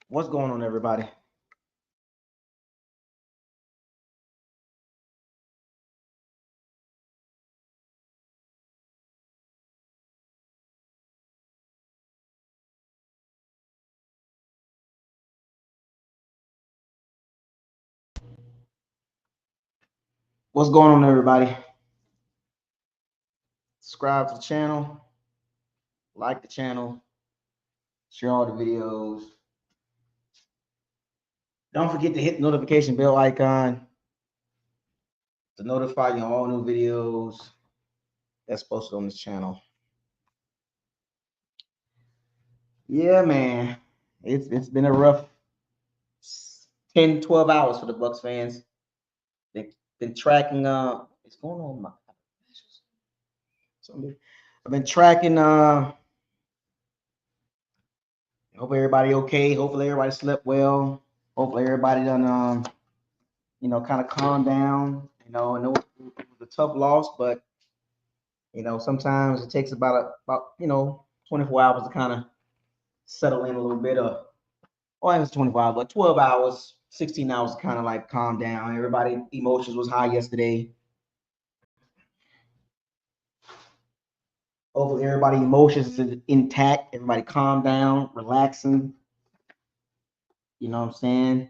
What's going on, everybody? What's going on, everybody? Subscribe to the channel, like the channel, share all the videos. Don't forget to hit the notification bell icon to notify you on all new videos that's posted on this channel. Yeah, man. It's been a rough 10, 12 hours for the Bucs fans. They've been tracking what's going on with my I've been tracking hope everybody okay. Hopefully everybody slept well. Hopefully everybody done kind of calm down. I know it was a tough loss, but sometimes it takes about 24 hours to kind of settle in a little bit. Well, it was 24 hours, but 12 hours, 16 hours to kind of like calm down. Everybody emotions was high yesterday. Hopefully everybody emotions is intact. Everybody calm down, relaxing. You know what I'm saying?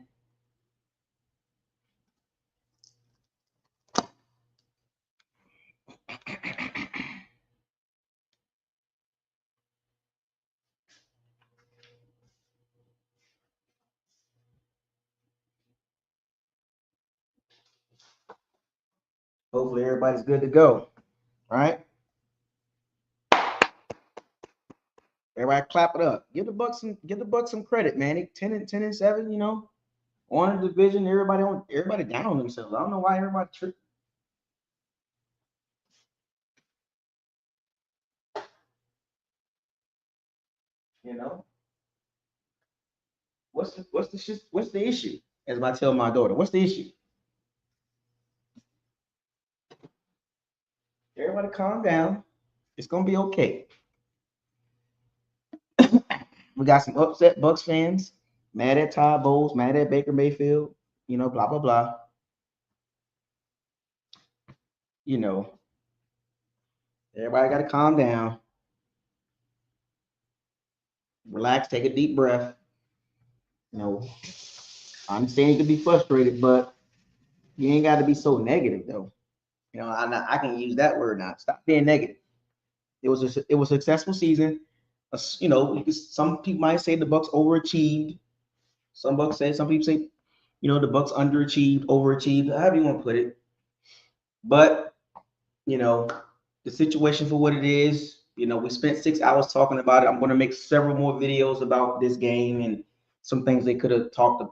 Hopefully everybody's good to go. Right? Everybody clap it up. Give the Bucs some credit, man. They 10-7, on the division. Everybody down on themselves. I don't know why everybody tripping. You know, what's the issue? As I tell my daughter, what's the issue? Everybody calm down. It's gonna be okay. We got some upset Bucs fans, mad at Todd Bowles, mad at Baker Mayfield, blah blah blah. You know, everybody gotta calm down, relax, take a deep breath. I understand you can be frustrated, but you ain't got to be so negative though. I can use that word now. Stop being negative. It was a successful season. Some people might say the Bucs overachieved. Some people say, the Bucs underachieved, overachieved, however you want to put it. But you know, the situation for what it is. We spent 6 hours talking about it. I'm going to make several more videos about this game and some things they could have talked,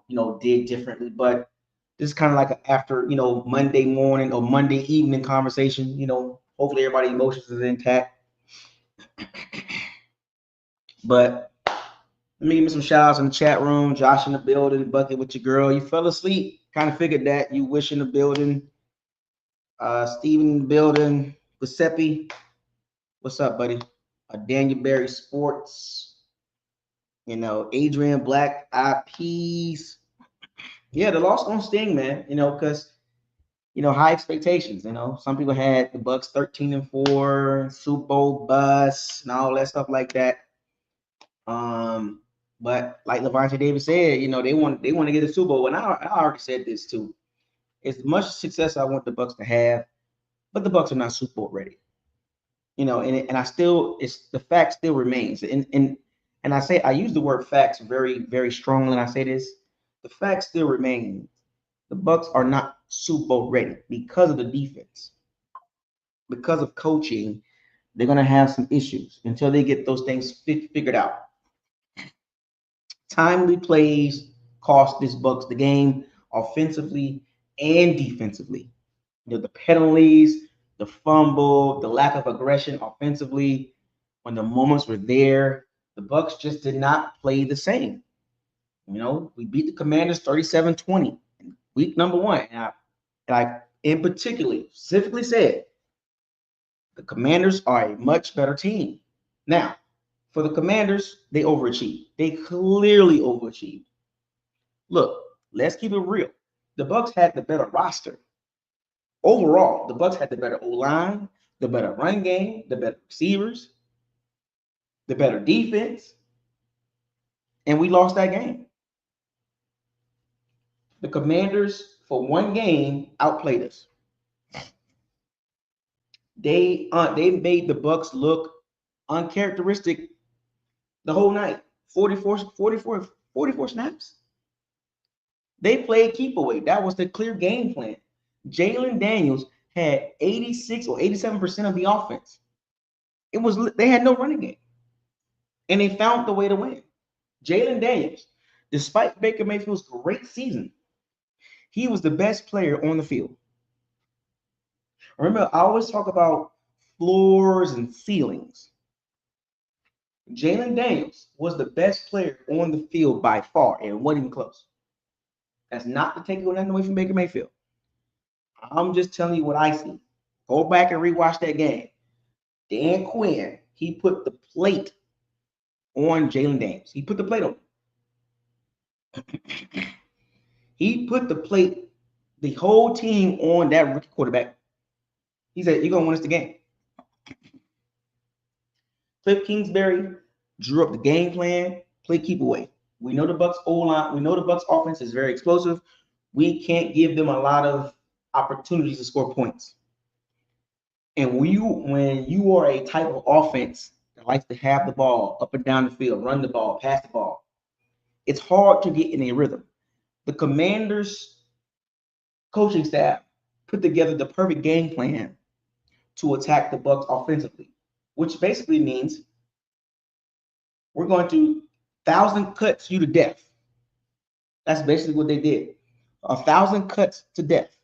did differently. But this is kind of like an after, Monday morning or Monday evening conversation. Hopefully everybody's emotions is intact. But let me give me some shout outs in the chat room. Josh in the building, Bucket with your girl. You fell asleep. Kind of figured that. You wish in the building. Steven in the building. Giuseppe. What's up, buddy? Daniel Berry Sports. Adrian Black Eyed Peas. Yeah, the loss gonna sting, man. Because high expectations. Some people had the Bucs 13-4, Super Bowl bust, and all that stuff like that. But like Levante Davis said, they want to get the Super Bowl, and I already said this too. As much success I want the Bucs to have, but the Bucs are not Super Bowl ready. And I still, it's the fact still remains, and I use the word facts very very strongly. And I say this, the fact still remains. The Bucs are not Super Bowl ready because of the defense, because of coaching. They're gonna have some issues until they get those things figured out. Timely plays cost this Bucs the game offensively and defensively. The penalties, the fumble, the lack of aggression offensively, when the moments were there, the Bucs just did not play the same. We beat the Commanders 37-20 in week number one. And in particular, specifically said, the Commanders are a much better team. Now, for the Commanders, they overachieved. They clearly overachieved. Look, let's keep it real. The Bucs had the better roster. Overall, the Bucs had the better O-line, the better run game, the better receivers, the better defense, and we lost that game. The Commanders, for one game, outplayed us. They made the Bucs look uncharacteristic the whole night. 44 snaps. They played keep away. That was the clear game plan. Jalen Daniels had 86 or 87% of the offense. They had no running game. And they found the way to win. Jalen Daniels, despite Baker Mayfield's great season, he was the best player on the field. Remember, I always talk about floors and ceilings. Jalen Daniels was the best player on the field by far, and wasn't even close. That's not to take nothing away from Baker Mayfield. I'm just telling you what I see. Go back and rewatch that game. Dan Quinn, he put the plate on Jalen Daniels. He put the plate on him. He put the plate, the whole team on that rookie quarterback. He said, "You're gonna win us the game." Cliff Kingsbury drew up the game plan, play keep away. We know the Bucs O-line, we know the Bucs offense is very explosive. We can't give them a lot of opportunities to score points. And when you are a type of offense that likes to have the ball up and down the field, run the ball, pass the ball, it's hard to get in a rhythm. The Commanders coaching staff put together the perfect game plan to attack the Bucs offensively, which basically means we're going to 1,000 cuts you to death. That's basically what they did. 1,000 cuts to death.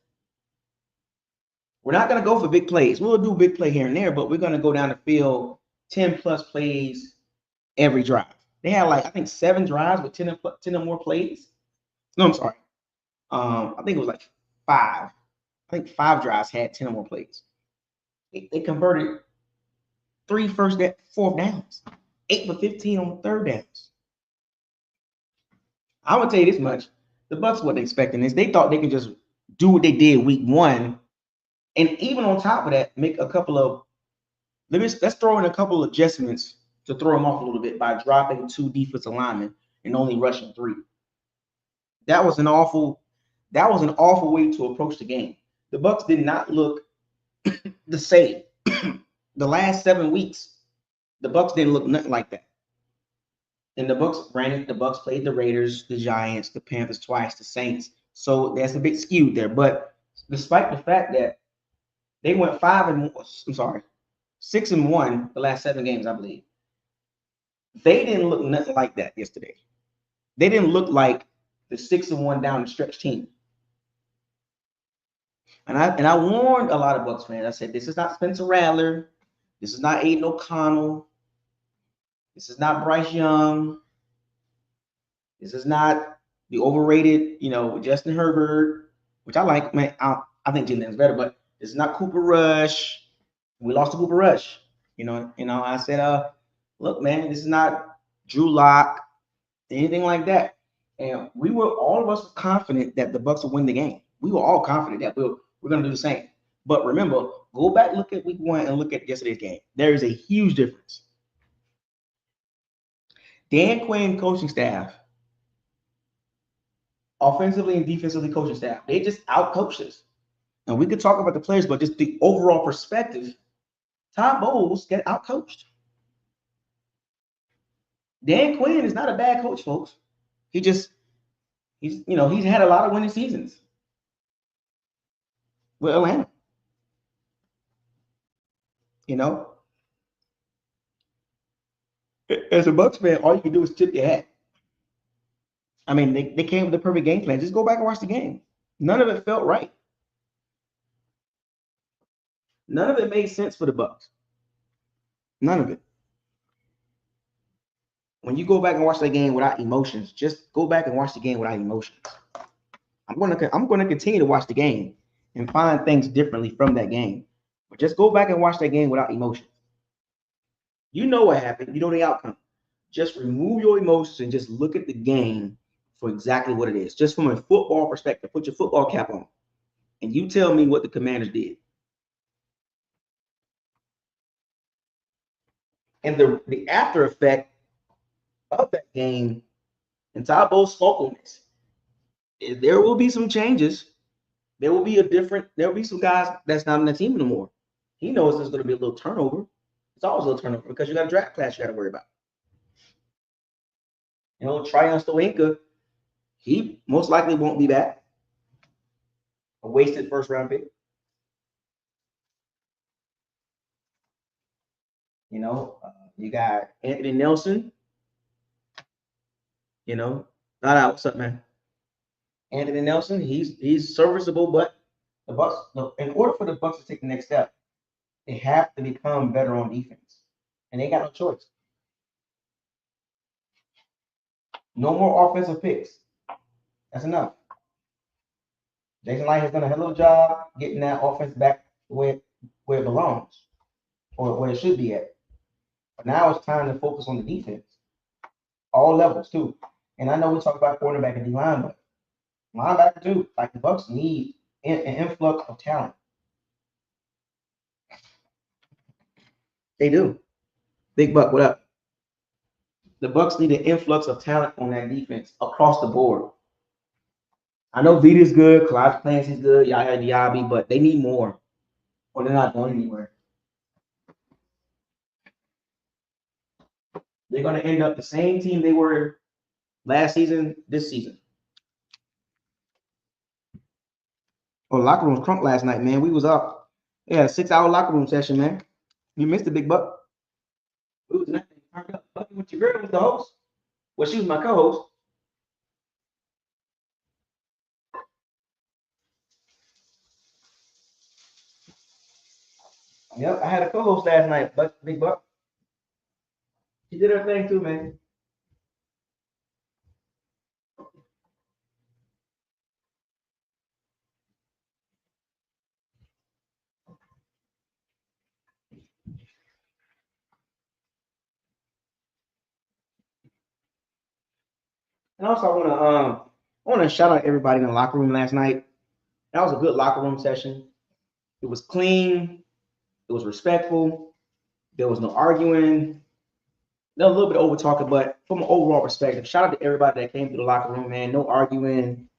We're not going to go for big plays. We'll do a big play here and there, but we're going to go down the field 10 plus plays every drive. They had I think 7 drives with 10 or more plays. No, I'm sorry. I think it was 5. I think 5 drives had 10 or more plays. They converted 3 fourth downs, 8 for 15 on third downs. I would tell you this much. The Bucs wasn't expecting this. They thought they could just do what they did week 1. And even on top of that, make a couple of let's throw in a couple of adjustments to throw them off a little bit by dropping 2 defensive linemen and only rushing 3. That was an awful way to approach the game. The Bucs did not look the same. The last 7 weeks, the Bucs didn't look nothing like that. And the Bucs played the Raiders, the Giants, the Panthers twice, the Saints. So there's a big skew there. But despite the fact that they went 6-1 the last 7 games, I believe. They didn't look nothing like that yesterday. They didn't look like the 6-1 down the stretch team. And I warned a lot of Bucs fans. I said, this is not Spencer Rattler. This is not Aiden O'Connell. This is not Bryce Young. This is not the overrated, Justin Herbert, which I like. Man, I think Jalen's better, but it's not Cooper Rush. We lost to Cooper Rush. I said, look, man, this is not Drew Lock, anything like that. And all of us were confident that the Bucs would win the game. We were all confident that we're going to do the same. But remember, go back, look at week 1 and look at yesterday's game. There is a huge difference. Dan Quinn coaching staff, offensively and defensively coaching staff, they just out-coached us. And we could talk about the players, but just the overall perspective, Todd Bowles get out-coached. Dan Quinn is not a bad coach, folks. He's had a lot of winning seasons with Atlanta. As a Bucs fan, all you can do is tip your hat. I mean, they came with the perfect game plan. Just go back and watch the game. None of it felt right. None of it made sense for the Bucs. None of it. When you go back and watch that game without emotions, just go back and watch the game without emotions. I'm gonna continue to watch the game and find things differently from that game. But just go back and watch that game without emotion. You know what happened. You know the outcome. Just remove your emotions and just look at the game for exactly what it is. Just from a football perspective, put your football cap on, and you tell me what the Commanders did. And the after effect of that game, and Todd Bowles spoke on this, there will be some changes. There will be some guys that's not on the team anymore. He knows there's going to be a little turnover. It's always a little turnover because you got a draft class you got to worry about. Tryon Stoenka, he most likely won't be back. A wasted first round pick. You got Anthony Nelson. What's up, man? Anthony Nelson, he's serviceable, but the Bucs, in order for the Bucs to take the next step, they have to become better on defense, and they got no choice. No more offensive picks. That's enough. Jason Light has done a hell of a job getting that offense back where it belongs, or where it should be at. But now it's time to focus on the defense, all levels too. And I know we talk about quarterback and D-line, but linebacker too. Like the Bucs need an influx of talent. They do. Big Buck, what up? The Bucs need an influx of talent on that defense across the board. I know Vita's good, Clyde Clancy's good, Yaya Diaby, but they need more, or they're not going anywhere. They're going to end up the same team they were last season, this season. Well, locker room was crunk last night, man. We was up. Yeah, 6-hour locker room session, man. You missed it, Big Buck. We was nothing. Bucky with your girl was the host. Well, she was my co-host. Yep, I had a co-host last night, Big Buck. She did her thing too, man. And also, I want to shout out everybody in the locker room last night. That was a good locker room session. It was clean. It was respectful. There was no arguing. There was a little bit of over talking, but from an overall perspective, shout out to everybody that came to the locker room, man. No arguing,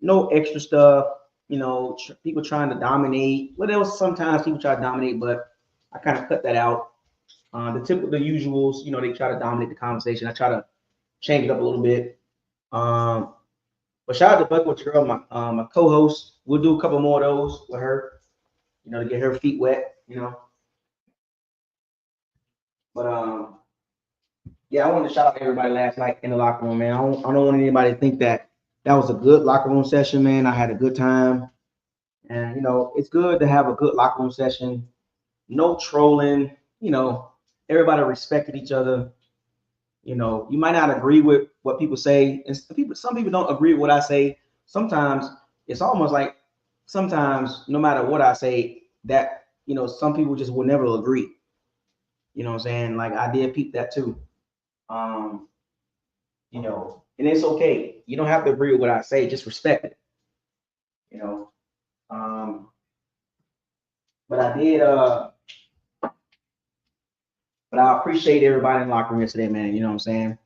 no extra stuff. People trying to dominate. Well, there was sometimes people try to dominate, but I kind of cut that out. The usuals, they try to dominate the conversation. I try to change it up a little bit. But shout out to Buck with your girl, my co-host. We'll do a couple more of those with her, to get her feet wet, But yeah, I wanted to shout out everybody last night in the locker room, man. I don't want anybody to think that was a good locker room session, man. I had a good time, and it's good to have a good locker room session. No trolling, everybody respected each other. You might not agree with what people say, and some people don't agree with what I say. Sometimes it's almost like no matter what I say, that some people just will never agree. You know what I'm saying? Like I did peep that too. And it's okay. You don't have to agree with what I say, just respect it. But I did but I appreciate everybody in the locker room today, man. You know what I'm saying?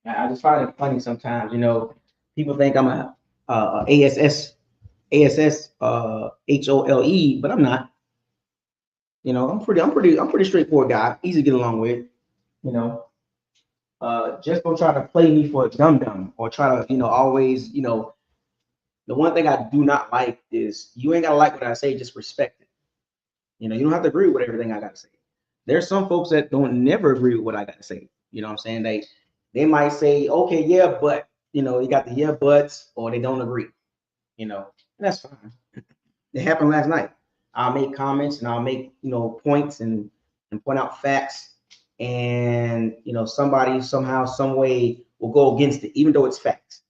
I just find it funny sometimes, people think I'm a ASS HOLE, but I'm not. I'm pretty straightforward guy, easy to get along with. Just don't try to play me for a dum-dum or try to, always, the one thing I do not like is you ain't gotta like what I say, just respect it. You don't have to agree with everything I gotta say. There's some folks that don't never agree with what I gotta say. You know what I'm saying? They might say, okay, yeah, but you got the yeah buts, or they don't agree. And that's fine. It happened last night. I'll make comments and I'll make points and point out facts, and somebody somehow, some way will go against it, even though it's facts.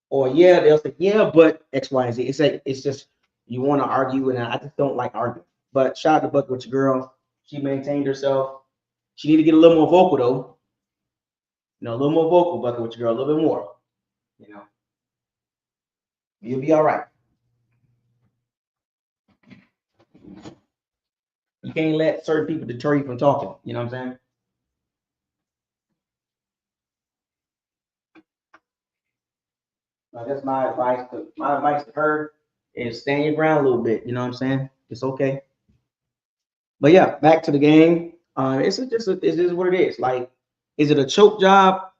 Or yeah, they'll say yeah, but X, Y, and Z. It's just you want to argue, and I just don't like arguing. But shout out to Buck with your girl. She maintained herself. She need to get a little more vocal though. a little more vocal, Bucket, with your girl, a little bit more. You'll be all right. You can't let certain people deter you from talking. You know what I'm saying? That's my advice. My advice to her is stand your ground a little bit. You know what I'm saying? It's okay. But yeah, back to the game. It is what it is. Like, is it a choke job?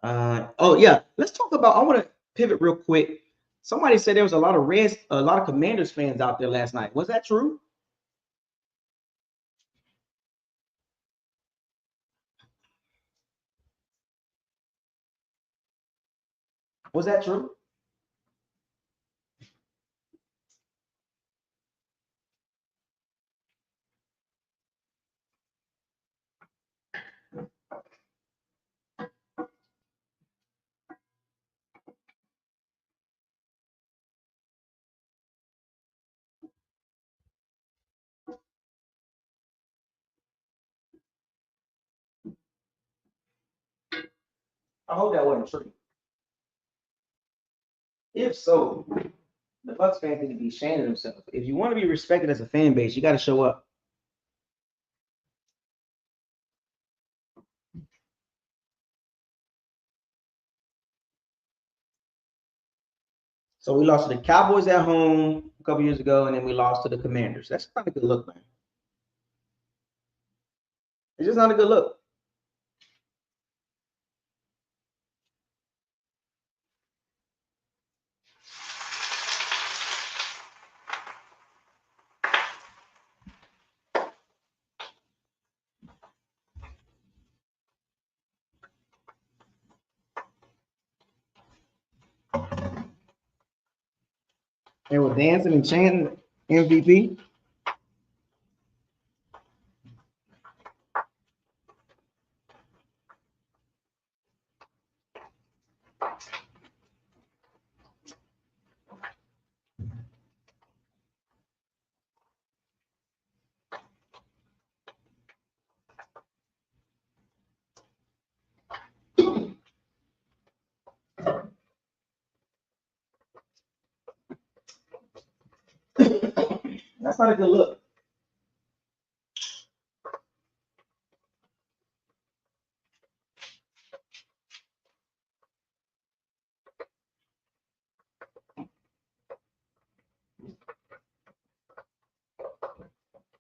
Oh yeah, let's talk about. I want to pivot real quick. Somebody said there was a lot of Commanders fans out there last night. Was that true? Was that true? I hope that wasn't true. If so, the Bucs fans need to be ashamed of themselves. If you want to be respected as a fan base, you got to show up. So we lost to the Cowboys at home a couple years ago, and then we lost to the Commanders. That's not a good look, man. It's just not a good look. They were dancing and chanting MVP. That's not a good look.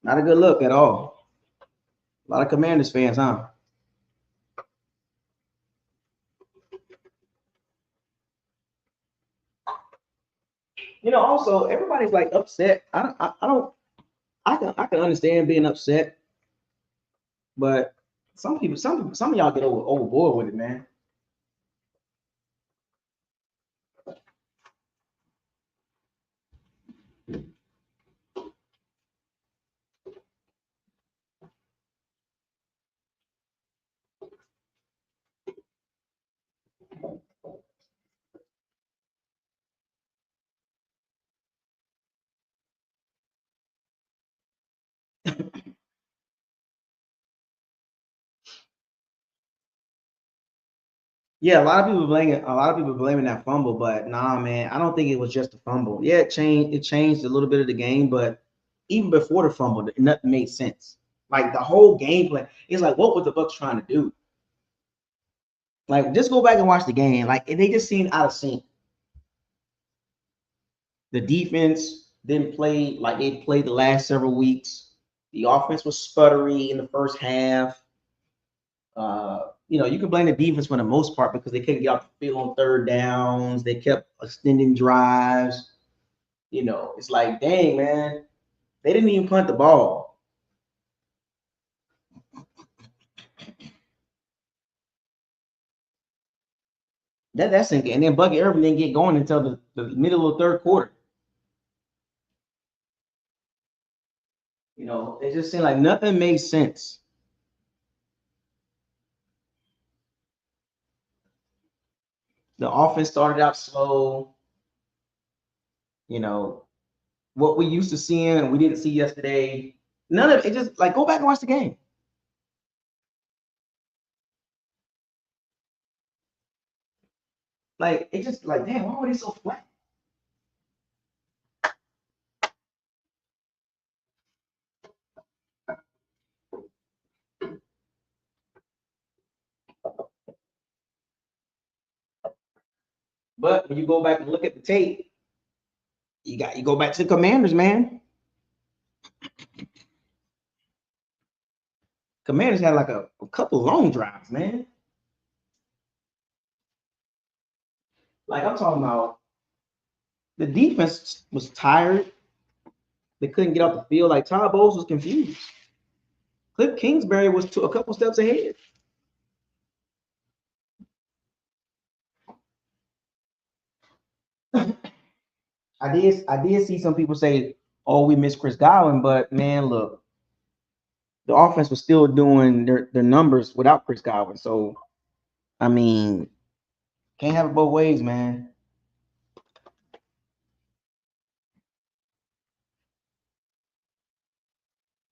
Not a good look at all. A lot of Commanders fans, huh? Also everybody's like upset. I don't. I can understand being upset, but some of y'all get overboard with it, man. Yeah, a lot of people blaming that fumble, but nah, man, I don't think it was just a fumble. Yeah, it changed a little bit of the game, but even before the fumble, nothing made sense. Like the whole game plan, it's like, what was the Bucs trying to do? Like, just go back and watch the game. Like, they just seemed out of sync. The defense didn't play like they played the last several weeks. The offense was sputtery in the first half. You can blame the defense for the most part because they couldn't get off the field on third downs. They kept extending drives. It's like, dang, man, they didn't even punt the ball. That's sinking. And then Bucky Irvin didn't get going until the middle of the third quarter. It just seemed like nothing made sense. The offense started out slow. You know, what we used to seeing and we didn't see yesterday. None of it. Just like go back and watch the game. Like it's just like, damn, why were they so flat? But when you go back and look at the tape, you go back to the Commanders, man. Commanders had like a couple long drives, man. Like I'm talking about, the defense was tired. They couldn't get off the field. Like Todd Bowles was confused. Cliff Kingsbury was a couple steps ahead. I did see some people say, "Oh, we miss Chris Godwin," but man, look, the offense was still doing their numbers without Chris Godwin. So I mean, can't have it both ways, man.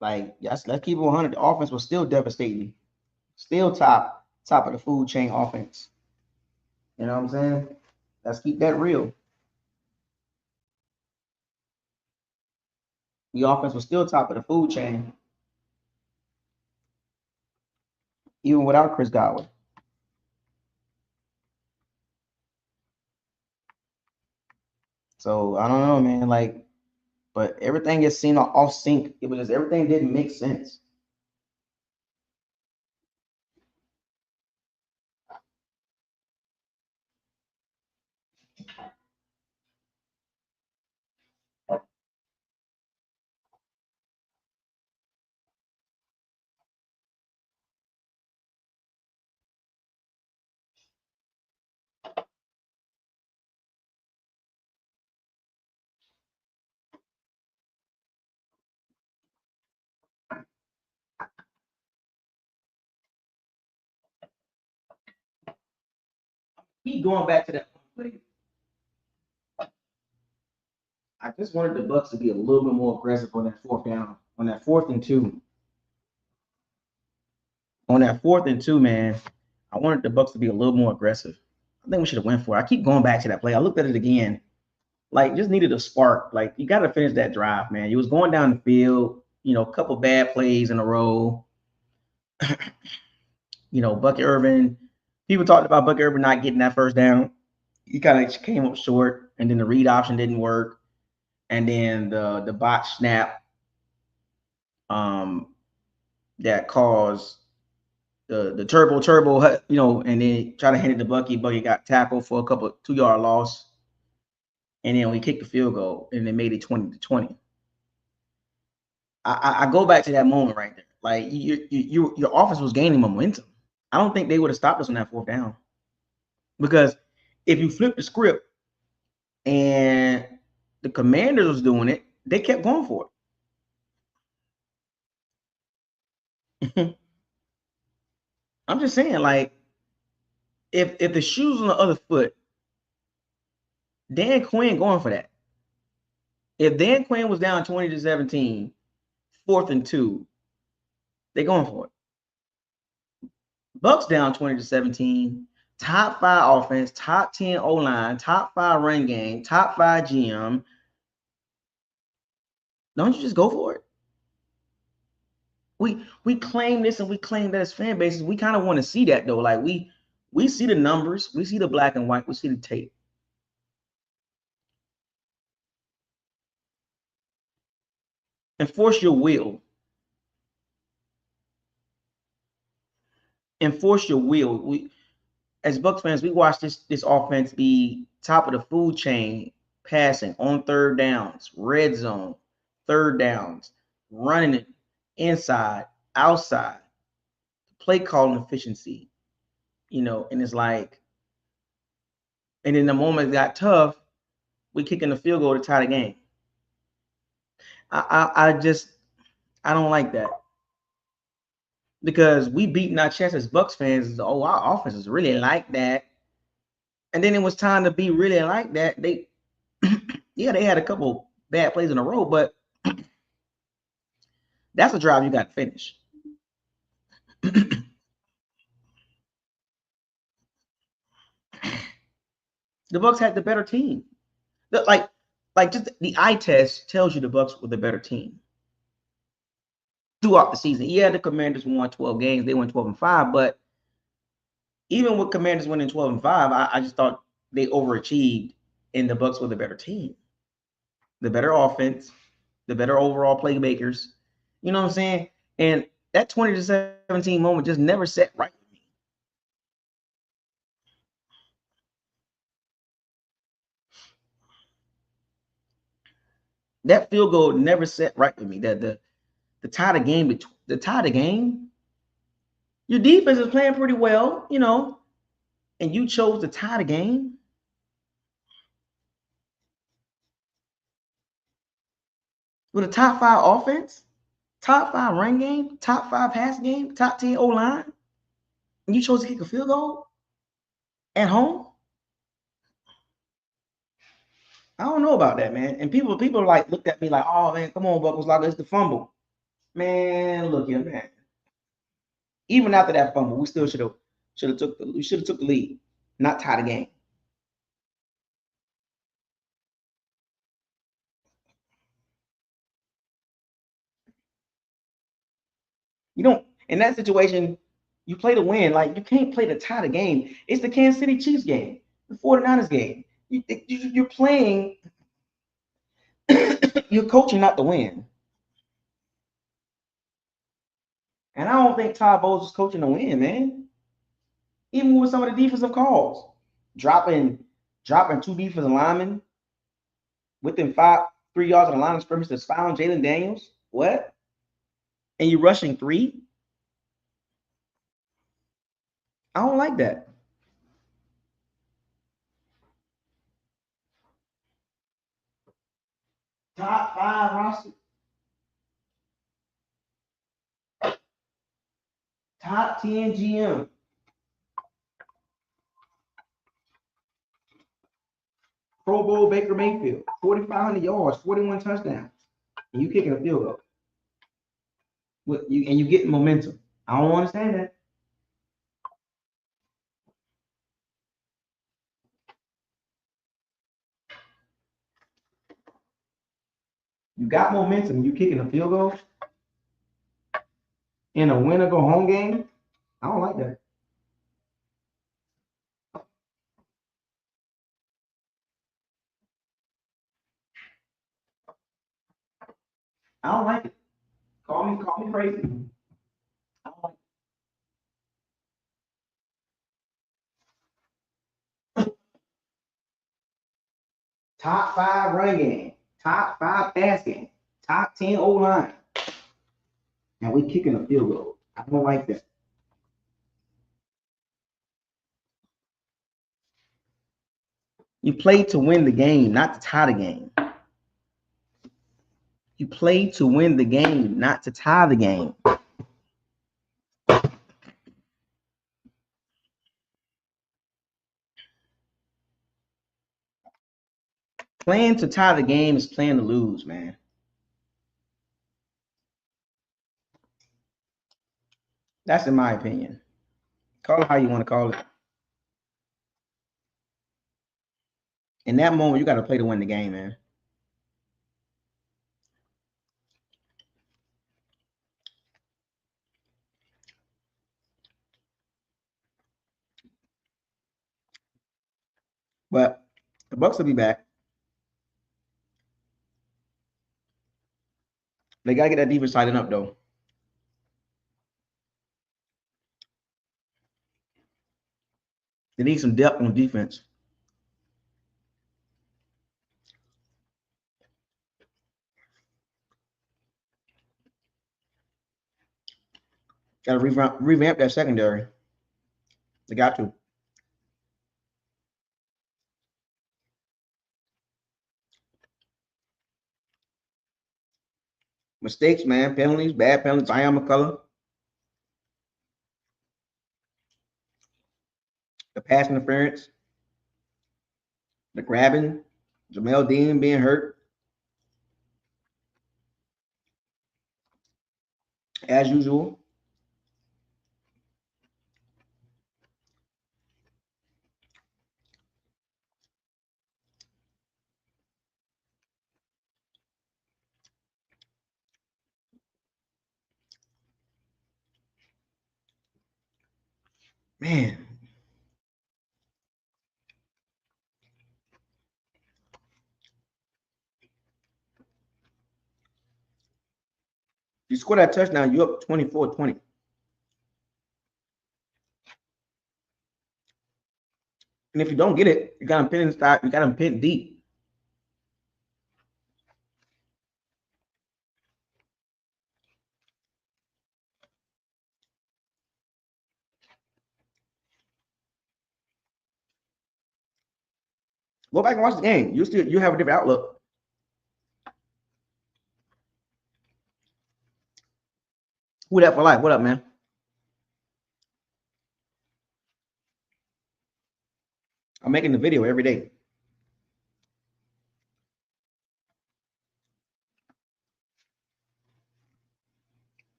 Like, yes, let's keep it 100. The offense was still devastating, still top of the food chain offense. You know what I'm saying? Let's keep that real. The offense was still top of the food chain, even without Chris Godwin. So I don't know, man. Like, but everything just seemed off sync. It was just everything didn't make sense. Keep going back to that play. I just wanted the Bucs to be a little bit more aggressive on that fourth down, on that 4th and 2. On that 4th and 2, man, I wanted the Bucs to be a little more aggressive. I think we should have went for it. I keep going back to that play. I looked at it again. Like, just needed a spark. Like, you got to finish that drive, man. You was going down the field, a couple bad plays in a row. Bucky Irvin. People talked about Bucky Irvin not getting that first down. He kind of came up short, and then the read option didn't work, and then the botch snap um, that caused the turbo, and then try to hand it to Bucky. Bucky got tackled for a couple 2-yard loss, and then we kicked the field goal, and they made it 20-20. I go back to that moment right there. Like your offense was gaining momentum. I don't think they would have stopped us on that fourth down, because if you flip the script and the Commanders was doing it, they kept going for it. I'm just saying, like, if the shoe's on the other foot, Dan Quinn going for that. If Dan Quinn was down 20-17, 4th and 2, they going for it. Bucs down 20-17, top 5 offense, top 10 O line, top 5 run game, top 5 GM. Don't you just go for it? We claim this and we claim that as fan bases. We kind of want to see that though. Like we see the numbers, we see the black and white, we see the tape. Enforce your will. Enforce your will. We, as Bucs fans, we watch this offense be top of the food chain, passing on third downs, red zone, third downs, running it inside, outside, play calling efficiency, and it's like, and then the moment it got tough, we kicking the field goal to tie the game. I don't like that, because we beating our chest as Bucs fans. Oh, our offense is really like that, and then it was time to be really like that. They, yeah, they had a couple bad plays in a row, but that's a drive you got to finish. The Bucs had the better team. Like just the eye test tells you the Bucs were the better team throughout the season. Yeah, the Commanders won 12 games. They won 12-5, but even with Commanders winning 12-5, I just thought they overachieved, and the Bucs were the better team, the better offense, the better overall playmakers. You know what I'm saying? And that 20-17 moment just never set right with me. That field goal never set right with me. That the tie the game, the tie the game. Your defense is playing pretty well, and you chose to tie the game with a top 5 offense, top 5 run game, top 5 pass game, top 10 O line, and you chose to kick a field goal at home. I don't know about that, man. And people like looked at me like, oh man, come on, BucosLocker, it's the fumble. Man, look here, man. Even after that fumble, we still should have took the lead, not tie the game. You don't in that situation, you play to win. Like you can't play to tie the game. It's the Kansas City Chiefs game, the 49ers game. You're playing, you're coaching not to win. And I don't think Todd Bowles was coaching to win, man. Even with some of the defensive calls, dropping dropping 2 defensive linemen within 3 yards of the line of scrimmage to spy on Jalen Daniels. What? And you rushing 3? I don't like that. Top 5 roster, top 10 GM. Pro Bowl Baker Mayfield, 4,500 yards, 41 touchdowns, and you kicking a field goal. And you getting momentum. I don't understand that. You got momentum. You kicking a field goal in a win or go home game. I don't like that. I don't like it. Call me crazy. I don't like top 5 run game, top 5 pass game, top 10 O line. Now we kicking a field goal. I don't like that. You play to win the game, not to tie the game. You play to win the game, not to tie the game. Playing to tie the game is playing to lose, man. That's in my opinion. Call it how you want to call it. In that moment, you got to play to win the game, man. But the Bucs will be back. They got to get that defense tightened up, though. They need some depth on defense. Got to revamp that secondary. They got to. Mistakes, man. Penalties, bad penalties. I am McCullough. The pass interference. The grabbing. Jamel Dean being hurt. As usual. Man. You score that touchdown, you're up 24-20. And if you don't get it, you got them pinned inside, you got them pinned deep. Go back and watch the game. You have a different outlook. Who that for life? What up, man? I'm making the video every day.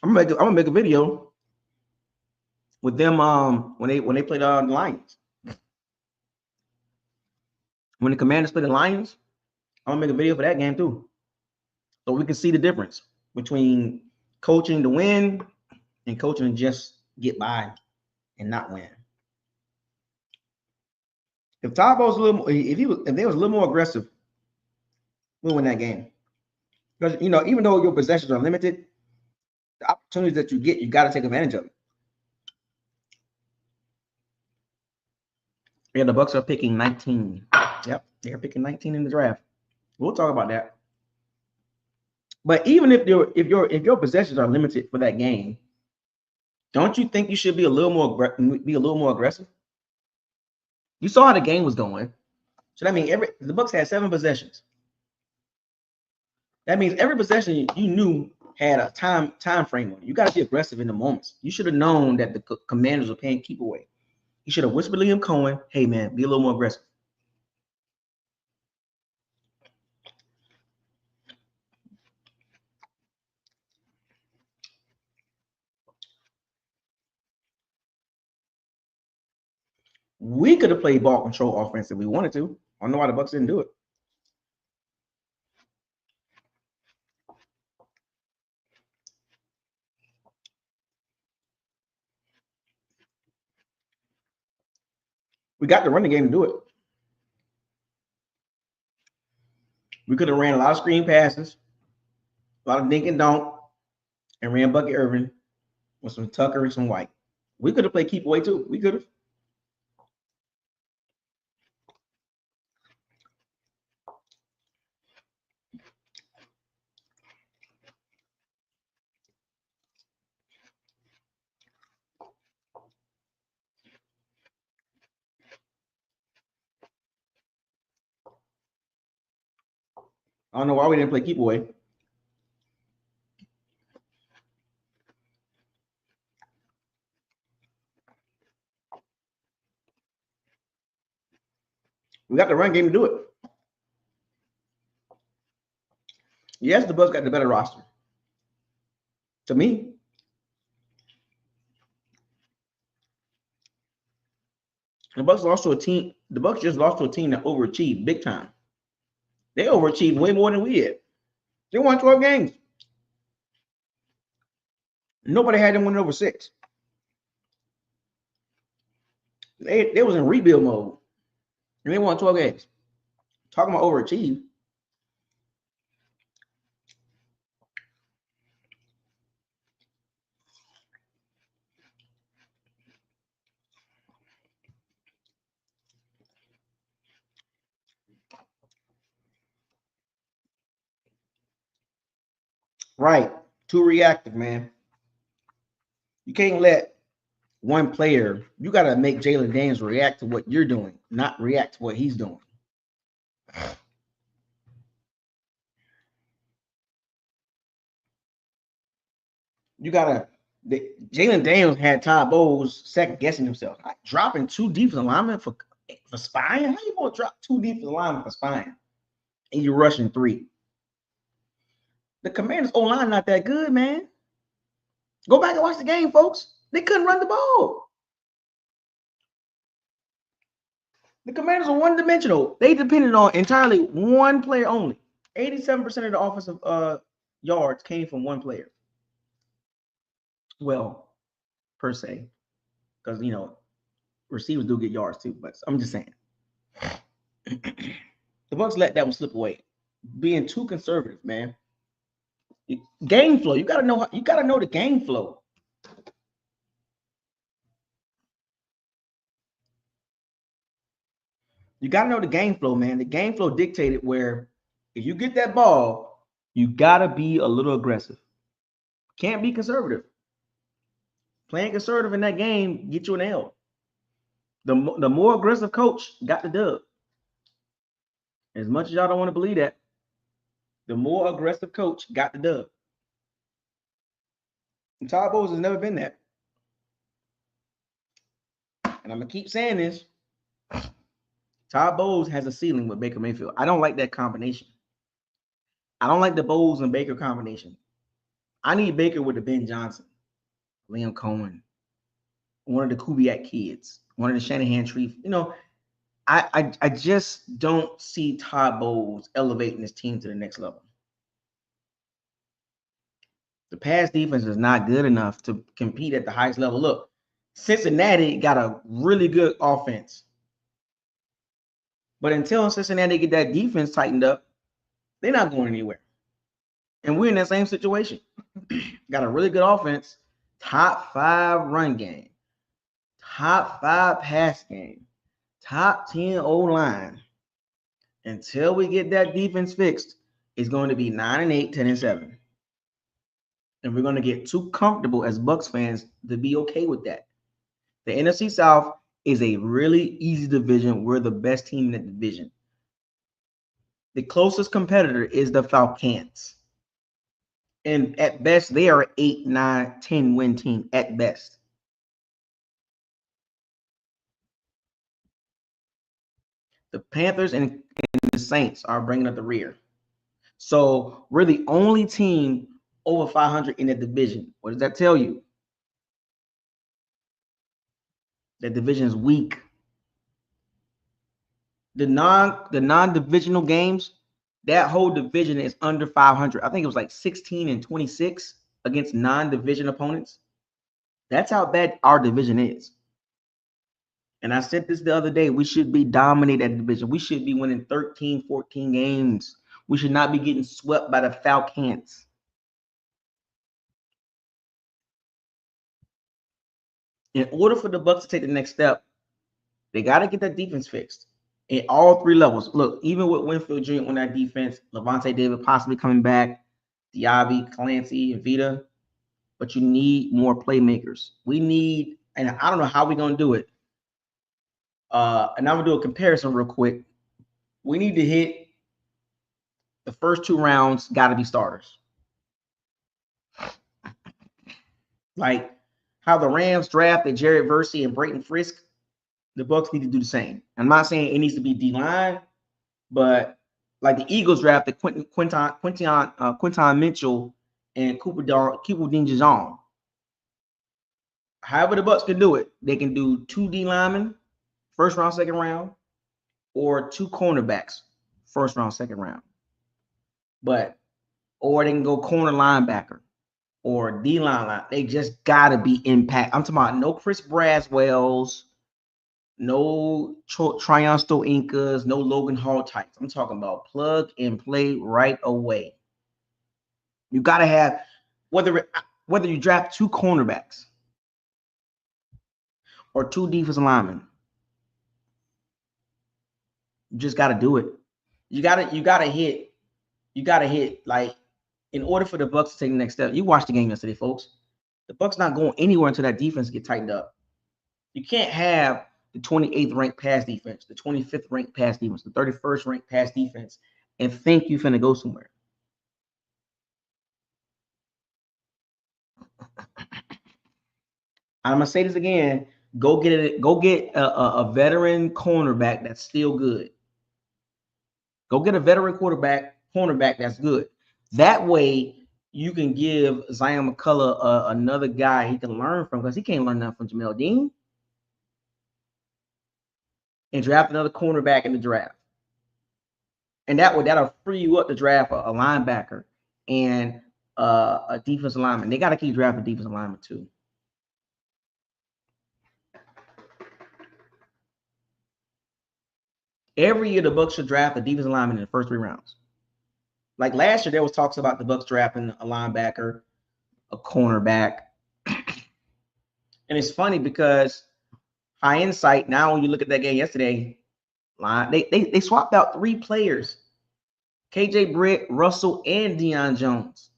I'm gonna make a video with them when they play the Lions. When the Commanders play the Lions, I'm gonna make a video for that game too. So we can see the difference between coaching to win and coaching to just get by and not win. If Todd Bowles if they was a little more aggressive, we'll win that game. Because even though your possessions are limited, the opportunities that you get, you got to take advantage of it. Yeah, the Bucs are picking 19. Yep, they're picking 19 in the draft. We'll talk about that. But even if your possessions are limited for that game, don't you think you should be a little more aggressive? You saw how the game was going, so that means the Bucs had 7 possessions. That means every possession you knew had a time frame on it. You got to be aggressive in the moments. You should have known that the Commanders were playing keep away. You should have whispered to Liam Cohen, "Hey man, be a little more aggressive." We could have played ball control offense if we wanted to. I don't know why the Bucs didn't do it. We got to run the game to do it. We could have ran a lot of screen passes, a lot of dink and dunk, and ran Bucket Irvin with some Tucker and some White. We could have played keep away too. We could have. I don't know why we didn't play keep away. We got the run game to do it. Yes, the Bucs got the better roster. To me, the Bucs lost to a team. The Bucs just lost to a team that overachieved big time. They overachieved way more than we did. They won 12 games. Nobody had them winning over 6. They was in rebuild mode, and they won 12 games. Talking about overachieve. Right. Too reactive, man. You can't let one player, you got to make Jalen Daniels react to what you're doing, not react to what he's doing. You got to, Jalen Daniels had Todd Bowles second guessing himself. Like, dropping 2 defensive linemen for spying? How you going to drop 2 defensive linemen for spying? And you're rushing 3. The Commanders' O-line not that good, man. Go back and watch the game, folks. They couldn't run the ball. The Commanders are one-dimensional. They depended on entirely one player only. 87% of the offensive yards came from one player. Well, per se, because receivers do get yards too. But I'm just saying, the Bucs let that one slip away, being too conservative, man. Game flow. You gotta know. You gotta know the game flow. You gotta know the game flow, man. The game flow dictated where if you get that ball, you gotta be a little aggressive. Can't be conservative. Playing conservative in that game get you an L. The more aggressive coach got the dub. As much as y'all don't want to believe that, the more aggressive coach got the dub. And Todd Bowles has never been that. And I'm gonna keep saying this. Todd Bowles has a ceiling with Baker Mayfield. I don't like that combination. I don't like the Bowles and Baker combination. I need Baker with the Ben Johnson, Liam Cohen, one of the Kubiak kids, one of the Shanahan tree. I just don't see Todd Bowles elevating his team to the next level. The pass defense is not good enough to compete at the highest level. Look, Cincinnati got a really good offense. But until Cincinnati get that defense tightened up, they're not going anywhere. And we're in that same situation. Got a really good offense, top 5 run game, top 5 pass game, top 10 O-line. Until we get that defense fixed, it's going to be 9-8, 10-7. And we're going to get too comfortable as Bucs fans to be okay with that. The NFC South is a really easy division. We're the best team in that division. The closest competitor is the Falcons. And at best, they are 8, 9, 10 win team at best. The Panthers and the Saints are bringing up the rear. So we're the only team over 500 in that division. What does that tell you? That division is weak. The non-divisional games, that whole division is under 500. I think it was like 16-26 against non-division opponents. That's how bad our division is. And I said this the other day, we should be dominating that division. We should be winning 13, 14 games. We should not be getting swept by the Falcons. In order for the Bucs to take the next step, they got to get that defense fixed at all 3 levels. Look, even with Winfield Jr. on that defense, Levante David possibly coming back, Diaby, Clancy, and Vita, but you need more playmakers. We need, and I don't know how we're going to do it. And I'm going to do a comparison real quick. We need to hit the first 2 rounds, got to be starters. Like how the Rams drafted Jared Versey and Brayton Frisk, the Bucs need to do the same. I'm not saying it needs to be D-line, but like the Eagles drafted Quinton Mitchell and Cooper DeJean. However the Bucs can do it, they can do 2 D linemen, first round, second round, or 2 cornerbacks, first round, second round. Or they can go corner linebacker or D-line. They just gotta be impact. I'm talking about no Chris Braswells, no Tryon Stoincas, no Logan Hall types. I'm talking about plug and play right away. You gotta have whether you draft 2 cornerbacks or 2 defensive linemen. You just gotta do it. You gotta hit like in order for the Bucs to take the next step. You watched the game yesterday, folks. The Bucs not going anywhere until that defense get tightened up. You can't have the 28th ranked pass defense, the 25th ranked pass defense, the 31st ranked pass defense, and think you finna go somewhere. I'm gonna say this again. Go get a veteran cornerback that's still good. Go get a veteran cornerback that's good. That way you can give Zion McCullough another guy he can learn from, because he can't learn nothing from Jamel Dean. And draft another cornerback in the draft. And that'll free you up to draft a linebacker and a defensive lineman. They got to keep drafting defensive lineman too. Every year the Bucs should draft a defensive lineman in the first 3 rounds. Like last year, there was talks about the Bucs drafting a linebacker, a cornerback. And it's funny because hindsight, now when you look at that game yesterday, they swapped out 3 players. KJ Britt, Russell, and Deion Jones.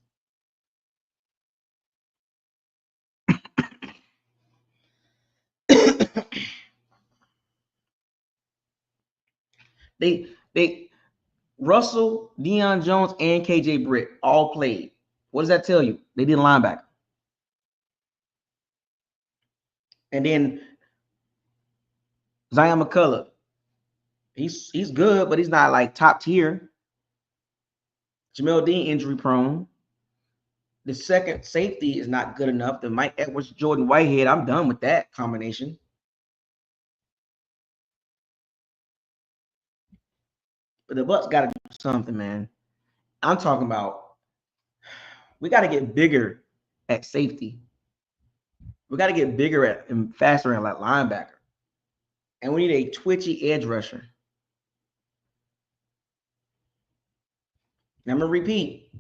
they Russell, Deion Jones, and KJ Britt all played. What does that tell you? They did linebacker. And then Zion McCullough. He's good, but he's not like top tier. Jamel Dean injury prone. The second safety is not good enough. The Mike Edwards, Jordan Whitehead, I'm done with that combination. But the Bucs got to do something, man. I'm talking about we got to get bigger at safety. We got to get bigger at and faster at like linebacker. And we need a twitchy edge rusher. Now I'm going to repeat.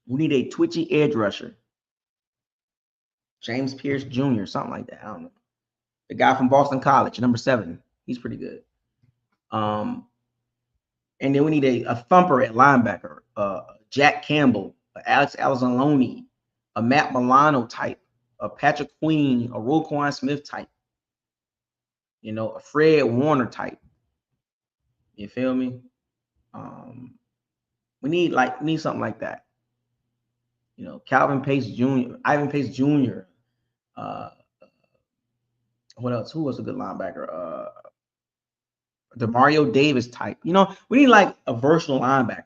We need a twitchy edge rusher. James Pierce Jr., something like that. I don't know. The guy from Boston College, number 7. He's pretty good. And then we need a thumper at linebacker. Jack Campbell, Alex Alzalone, a Matt Milano type, a Patrick Queen, a Roquan Smith type. You know, a Fred Warner type. You feel me? We need something like that. You know, Calvin Pace Jr., Ivan Pace Jr. What else? Who was a good linebacker? DeMario Davis type. You know, we need like a versatile linebacker.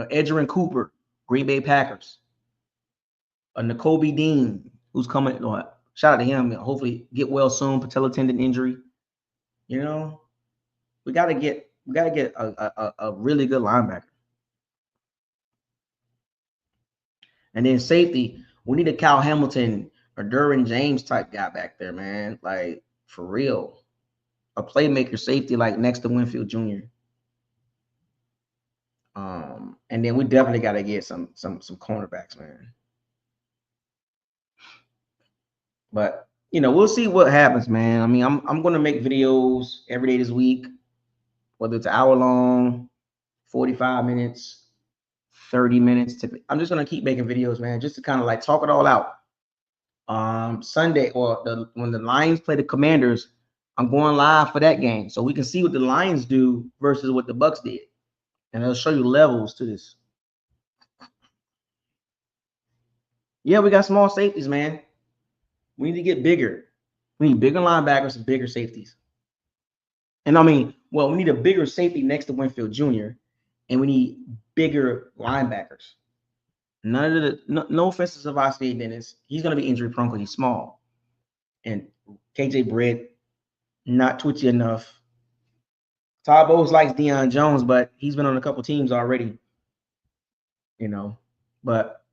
Edgerrin Cooper, Green Bay Packers. Nakobe Dean, who's coming. Shout out to him. Hopefully get well soon. Patella tendon injury. You know, we gotta get a really good linebacker. And then safety, we need a Kyle Hamilton or Derwin James type guy back there, man. Like for real. A playmaker safety like next to Winfield Jr. And then we definitely got to get some cornerbacks, man. But you know, we'll see what happens, man. I mean, I'm gonna make videos every day this week, whether it's an hour long, 45 minutes, 30 minutes. I'm just gonna keep making videos, man, just to kind of like talk it all out. Sunday or when the Lions play the Commanders, I'm going live for that game, so we can see what the Lions do versus what the Bucs did, and it'll show you levels to this. Yeah, we got small safeties, man. We need to get bigger. We need bigger linebackers and bigger safeties. And I mean, well, we need a bigger safety next to Winfield Jr. and we need bigger linebackers. None of the no offense to Savasi Dennis. He's gonna be injury prone because he's small. And KJ Britt, not twitchy enough. Todd Bowles likes Deion Jones, but he's been on a couple teams already. You know, but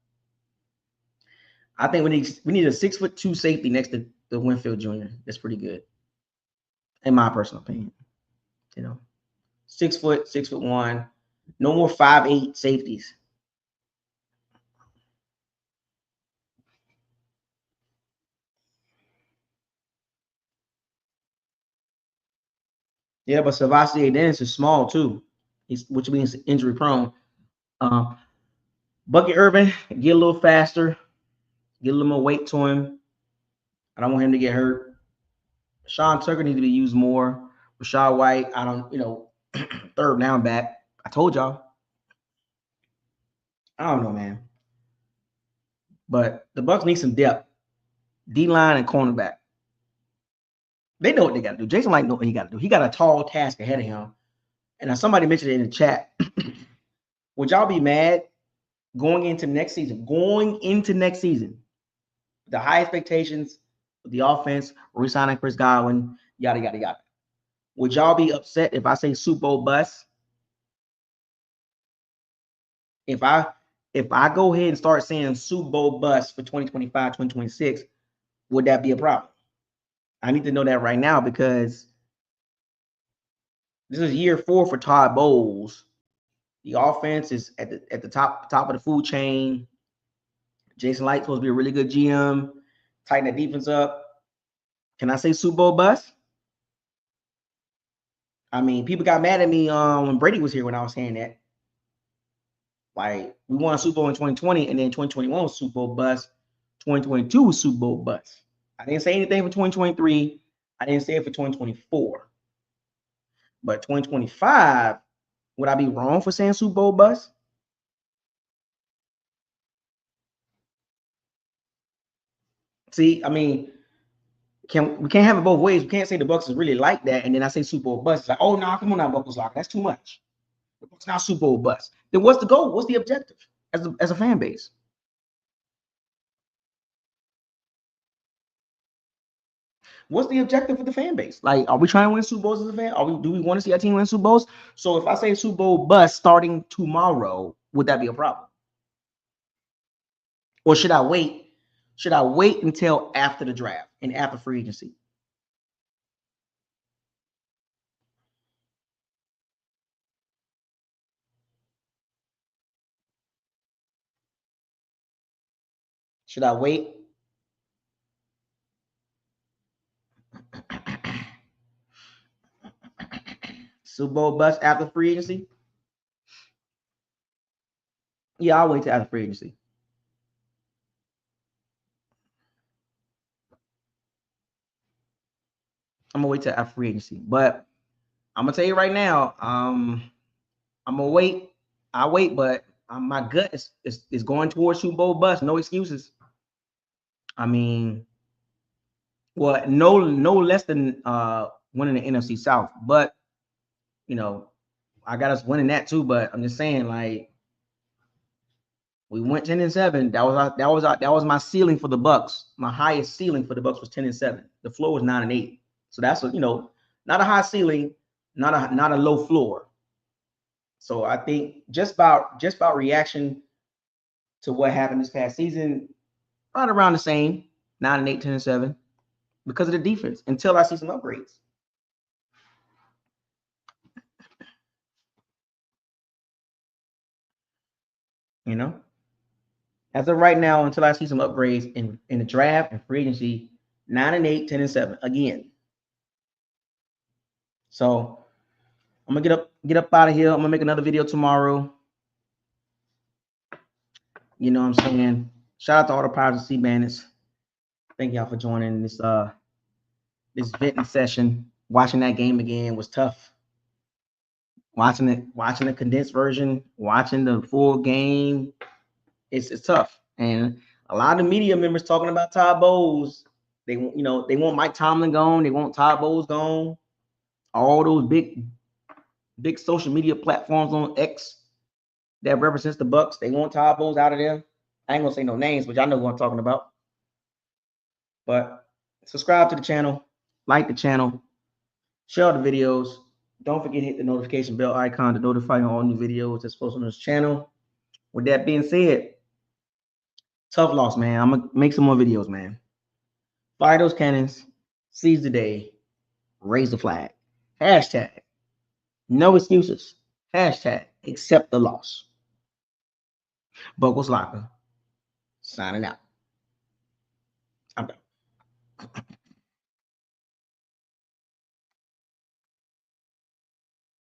I think we need a 6'2" safety next to the Winfield Jr. That's pretty good, in my personal opinion. You know, 6 foot, 6'1". No more 5'8" safeties. Yeah, but Savasi Dennis is small too, which means injury prone. Bucky Irvin, get a little faster, get a little more weight to him. I don't want him to get hurt. Sean Tucker needs to be used more. Rashad White, I don't, third down back. I told y'all. I don't know, man. But the Bucs need some depth. D-line and cornerback. They know what they got to do. Jason Light know what he got to do. He got a tall task ahead of him. And somebody mentioned it in the chat. Would y'all be mad going into next season? The high expectations of the offense, re-signing Chris Godwin, yada, yada, yada. Would y'all be upset if I say Super Bowl bust? If I go ahead and start saying Super Bowl bust for 2025, 2026, would that be a problem? I need to know that right now because This is year 4 for Todd Bowles. The offense is at the top of the food chain. Jason Light supposed to be a really good GM. Tighten that defense up. Can I say Super Bowl bust? I mean, people got mad at me when Brady was here when I was saying that. Like, we won a Super Bowl in 2020, and then 2021 was Super Bowl bust. 2022 was Super Bowl bust. I didn't say anything for 2023. I didn't say it for 2024. But 2025, would I be wrong for saying Super Bowl bust? See, I mean, we can't have it both ways. We can't say the Bucs is really like that, and then I say Super Bowl bust. It's like, oh no, come on now, BucosLocker. That's too much. The Bucs not Super Bowl bust. Then what's the goal? What's the objective as a fan base? What's the objective for the fan base? Like, are we trying to win Super Bowls as a fan? Do we want to see our team win Super Bowls? So if I say Super Bowl bust starting tomorrow, would that be a problem? Or should I wait? Should I wait until after the draft and after free agency? Should I wait? Super Bowl bust after free agency? Yeah, I'll wait till after free agency. I'm gonna wait till after free agency. But I'm gonna tell you right now, I'm gonna wait. I wait, but my gut is going towards Super Bowl bust. No excuses. I mean, well, no less than winning the NFC South. But you know, I got us winning that too. But I'm just saying, like, we went 10-7. That was my ceiling for the Bucs. My highest ceiling for the Bucs was 10-7. The floor was 9-8. So that's not a high ceiling, not a low floor. So I think just about reaction to what happened this past season, right around the same, 9-8, 10-7, because of the defense. Until I see some upgrades. You know, as of right now, until I see some upgrades in the draft and free agency, 9-8, 10-7 again. So I'm gonna get up out of here. I'm gonna make another video tomorrow. You know what I'm saying? Shout out to all the Pirates and Sea Bandits. Thank y'all for joining this venting session. Watching that game again was tough. Watching the condensed version, watching the full game, it's tough. And a lot of the media members talking about Todd Bowles. They want Mike Tomlin gone. They want Todd Bowles gone. All those big social media platforms on X that represents the Bucs. They want Todd Bowles out of there. I ain't gonna say no names, but y'all know what I'm talking about. But subscribe to the channel, like the channel, share the videos. Don't forget to hit the notification bell icon to notify you on all new videos that's posted on this channel. With that being said, tough loss, man. I'm gonna make some more videos, man. Fire those cannons, seize the day, raise the flag. Hashtag no excuses. Hashtag accept the loss. BucosLocker signing out. I'm done.